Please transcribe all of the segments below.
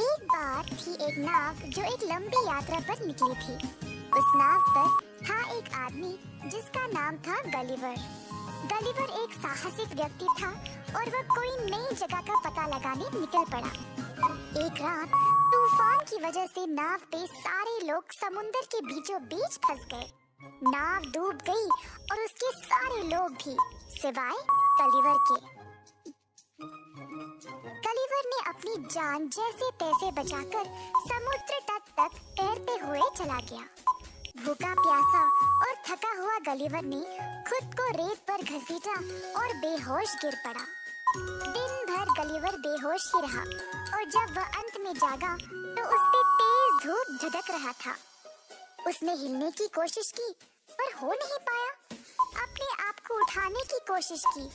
एक बार थी एक नाव जो एक लंबी यात्रा पर निकली थी। उस नाव पर था एक आदमी जिसका नाम था गलिवर। गलिवर एक साहसिक व्यक्ति था और वह कोई नई जगह का पता लगाने निकल पड़ा। एक रात तूफान की वजह से नाव पे सारे लोग समुद्र के बीचों बीच फंस गए। नाव डूब गई और उसके सारे लोग भी, सिवाय गलिवर के। गलिवर ने अपनी जान जैसे तैसे बचाकर समुद्र तट तक तैरते हुए चला गया। भूखा प्यासा और थका हुआ गलिवर ने खुद को रेत पर घसीटा और बेहोश गिर पड़ा। दिन भर गलिवर बेहोश ही रहा और जब वह अंत में जागा तो उस पे तेज धूप झटक रहा था। उसने हिलने की कोशिश की पर हो नहीं पाया। अपने आप को उठाने की कोशिश की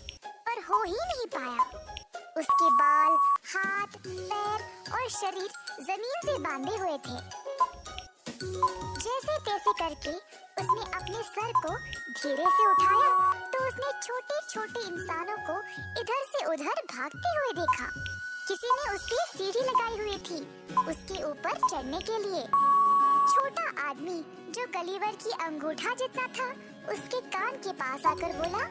पर हो ही नहीं पाया। उसके बाल, हाथ, पैर और शरीर जमीन से बांधे हुए थे। जैसे तैसे करके उसने अपने सर को धीरे से उठाया तो उसने छोटे छोटे इंसानों को इधर से उधर भागते हुए देखा। किसी ने उसकी सीढ़ी लगाई हुई थी उसके ऊपर चढ़ने के लिए। छोटा आदमी जो गलिवर की अंगूठा जितना था उसके कान के पास आकर बोला,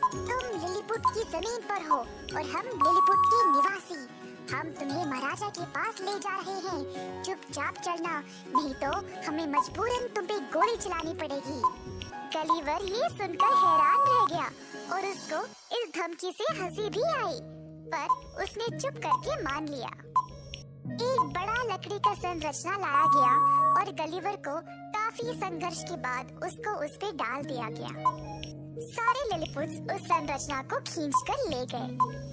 तुम लिलीपुट की जमीन पर हो और हम लिलीपुट के निवासी। हम तुम्हें महाराजा के पास ले जा रहे हैं। चुपचाप चलना, नहीं तो हमें मजबूरन तुम पे गोली चलानी पड़ेगी। गलिवर ये सुनकर हैरान रह गया और उसको इस धमकी से हंसी भी आई, पर उसने चुप करके मान लिया। एक बड़ा लकड़ी का संरचना लाया गया और गलिवर को काफी संघर्ष के बाद उसको उस पे डाल दिया गया। सारे लिलीपुट्स उस संरचना को खींचकर ले गए।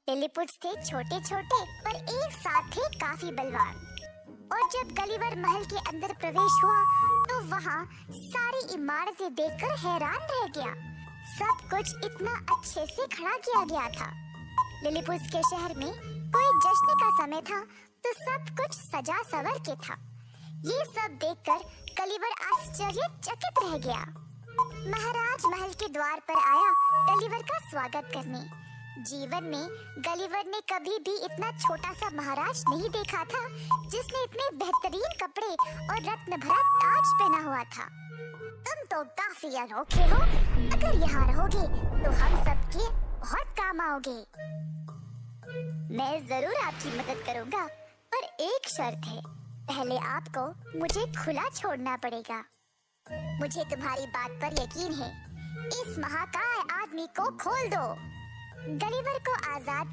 लिलीपुट्स थे छोटे छोटे पर एक साथ थे काफी बलवान। और जब गलिवर महल के अंदर प्रवेश हुआ तो वहाँ सारी इमारतें देखकर हैरान रह गया। सब कुछ इतना अच्छे से खड़ा किया गया था। लिलीपुट्स के शहर में कोई जश्न का समय था तो सब कुछ सजा सवर के था। ये सब देखकर गलिवर आश्चर्यचकित रह गया। महाराज महल के द्वार पर आया गलिवर का स्वागत करने। जीवन में गलिवर ने कभी भी इतना छोटा सा महाराज नहीं देखा था जिसने इतने बेहतरीन कपड़े और रत्न भरा ताज पहना हुआ था। तुम तो काफी अनोखे हो। अगर यहाँ रहोगे तो हम सबके बहुत काम आओगे। मैं जरूर आपकी मदद करूँगा, पर एक शर्त है। पहले आपको मुझे खुला छोड़ना पड़ेगा। मुझे तुम्हारी बात पर यकीन है। इस महाकाय आदमी को खोल दो। गलिवर को आजाद